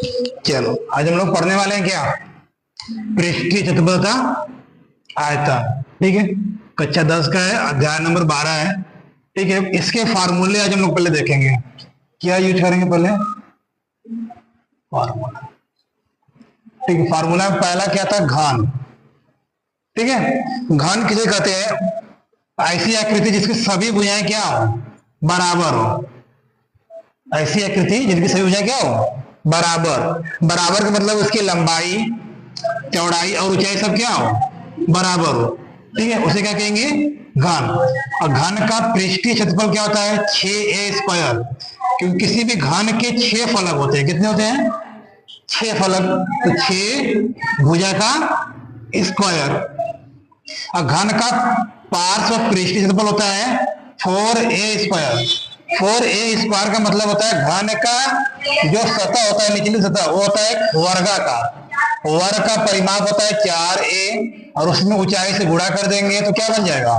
चलो आज हम लोग पढ़ने वाले हैं क्या, पृष्ठीय क्षेत्रफल का आयतन। ठीक है, कक्षा 10 का है, अध्याय नंबर 12 है। ठीक है, इसके फार्मूले आज हम लोग पहले देखेंगे। क्या यूज करेंगे पहले, फार्मूला। ठीक है, फार्मूला में पहला क्या था, घन। ठीक है, घन किसे कहते हैं, ऐसी आकृति जिसकी सभी भुजाएं क्या हो, बराबर हो। ऐसी आकृति जिनकी सभी भुजाएं क्या हो, बराबर। बराबर का मतलब उसकी लंबाई, चौड़ाई और ऊंचाई सब क्या हो, बराबर हो। ठीक है, उसे क्या कहेंगे, घन। और घन का पृष्ठीय क्षेत्रफल क्या होता है, 6a²। क्योंकि किसी भी घन के 6 फलक होते हैं। कितने होते हैं, 6 फलक। तो 6 भुजा का स्क्वायर। और घन का पार्श्व पृष्ठीय क्षेत्रफल होता है 4a²। 4a² का मतलब होता है घन का जो सतह होता है, निचली सतह, वो होता है वर्गाकार। वर्ग का परिमाप होता है 4a और उसमें ऊंचाई से गुणा कर देंगे तो क्या बन जाएगा,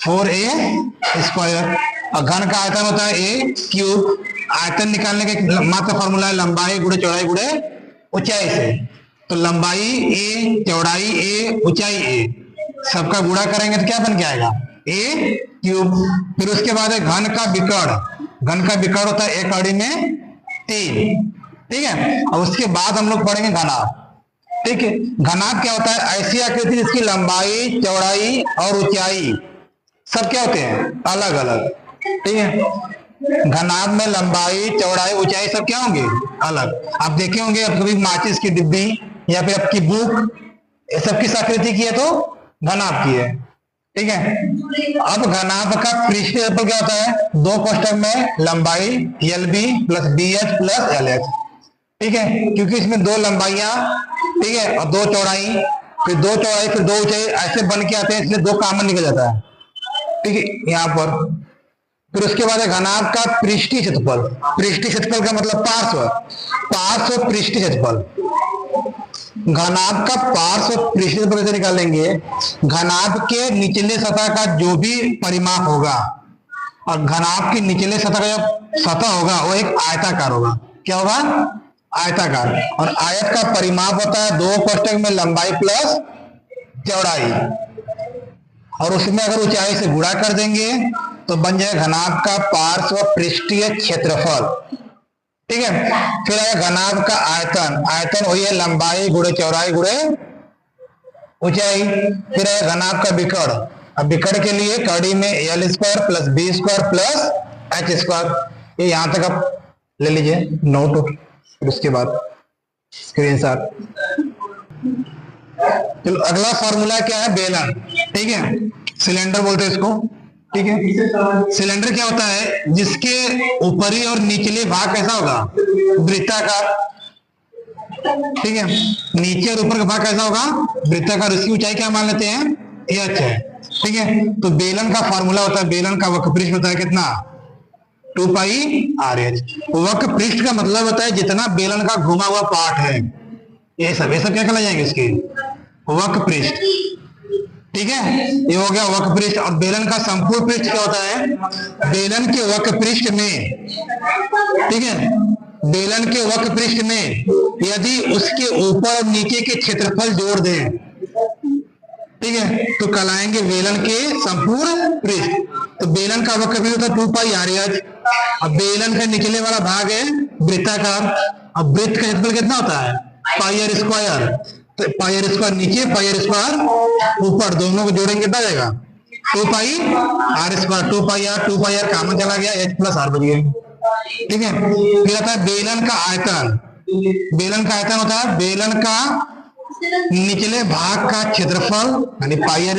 4a²। और घन का आयतन होता है a³। आयतन निकालने का मात्र फॉर्मूला है लंबाई गुणे चौड़ाई गुणे ऊंचाई से। तो लंबाई a, चौड़ाई a, ऊंचाई a, सबका गुणा करेंगे तो क्या बन के आएगा, a³। फिर उसके बाद है घन का विकर्ण। घन का विकर्ण होता है 1 में 3। ठीक है, और उसके बाद हम लोग पढ़ेंगे घनाभ। ठीक है, घनाभ क्या होता है, ऐसी आकृति जिसकी लंबाई, चौड़ाई और ऊंचाई सब क्या होते हैं, अलग अलग। ठीक है, घनाभ में लंबाई, चौड़ाई, ऊंचाई सब क्या होंगे, अलग। आप देखे होंगे अब कभी माचिस की डिब्बी या फिर आपकी बुक, ये सब किस आकृति की है, तो घनाभ की है। ठीक है, अब घनाभ का पृष्ठीय क्षेत्रफल क्या होता है, 2 कोष्ठक में लंबाई LB + BH + LH। ठीक है, क्योंकि इसमें 2 लंबाइयां, ठीक है, और 2 चौड़ाई, फिर 2 चौड़ाई फिर 2 ऊंचाई ऐसे बन के आते हैं, इसलिए 2 कॉमन निकल जाता है। ठीक है, यहाँ पर फिर उसके बाद है घनाभ का पृष्ठीय क्षेत्रफल। पृष्ठीय क्षेत्रफल का मतलब पार्श्व पृष्ठीय क्षेत्रफल। घनाभ का पार्श्व पृष्ठीय क्षेत्रफल कैसे निकालेंगे, घनाभ के निचले सतह का जो भी परिमाप होगा, और घनाभ की निचले सतह का जो सतह होगा वो एक आयताकार होगा। क्या होगा, आयताकार। और आयत का परिमाप होता है 2 कोष्ठक में लंबाई प्लस चौड़ाई, और उसमें अगर ऊंचाई से गुणा कर देंगे तो बन जाएगा घनाभ का पार्श्व पृष्ठीय क्षेत्रफल। ठीक है, फिर आएगा घनाभ का आयतन। आयतन वही है लंबाई गुणे चौड़ाई गुणे ऊंचाई। फिर है घनाभ का विकर्ण। अब विकर्ण के लिए कड़ी में L² + B² + H²। ये यहां तक आप ले लीजिए नोट, फिर उसके बाद स्क्रीनशॉट। चलो अगला फॉर्मूला क्या है, बेलन। ठीक है, सिलेंडर बोलते हैं इसको। ठीक है, सिलेंडर क्या होता है, जिसके ऊपरी और निचले भाग कैसा होगा, वृत्ताकार। ठीक है, नीचे और ऊपर का भाग कैसा होगा, वृत्ताकार। इसकी ऊंचाई क्या मान लेते हैं, h है। ठीक है, तो बेलन का फॉर्मूला होता है, बेलन का वक्रपृष्ठ होता है कितना, 2πr/h। वक्र पृष्ठ का मतलब होता है जितना बेलन का घुमा हुआ पार्ट है, ये सब क्या कहला जाएंगे, इसके वक्र पृष्ठ। ठीक है, ये हो गया वक्र पृष्ठ। और बेलन का संपूर्ण पृष्ठ क्या होता है, बेलन के वक्र पृष्ठ में, ठीक है, बेलन के वक्र पृष्ठ में यदि उसके ऊपर और नीचे के क्षेत्रफल जोड़ दें, ठीक है, तो कहलाएंगे बेलन के संपूर्ण पृष्ठ। तो बेलन का वक्र पृष्ठ होता है 2πr/h। अब बेलन का निचले वाला भाग है वृत्ताकार। अब वृत्त का क्षेत्रफल कितना होता है, πr²। तो πr² नीचे, πr² ऊपर, दोनों को जोड़ेंगे कितना जाएगा, 2πr²। 2πr कॉमन चला गया, h + r बच गया। ठीक है, फिर आता है बेलन का आयतन। बेलन का आयतन होता है बेलन का निचले भाग का क्षेत्रफल यानी πr²।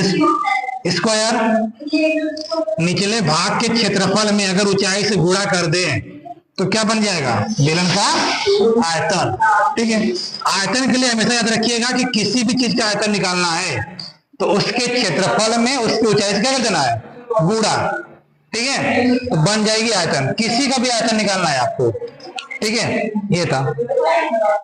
निचले भाग के क्षेत्रफल में अगर ऊंचाई से गुणा कर दें तो क्या बन जाएगा, बेलन का आयतन। ठीक है, आयतन के लिए हमेशा याद रखिएगा कि किसी भी चीज का आयतन निकालना है तो उसके क्षेत्रफल में उसकी ऊंचाई से क्या कर देना है, गुणा। ठीक है, तो बन जाएगी आयतन। किसी का भी आयतन निकालना है आपको। ठीक है, ये था।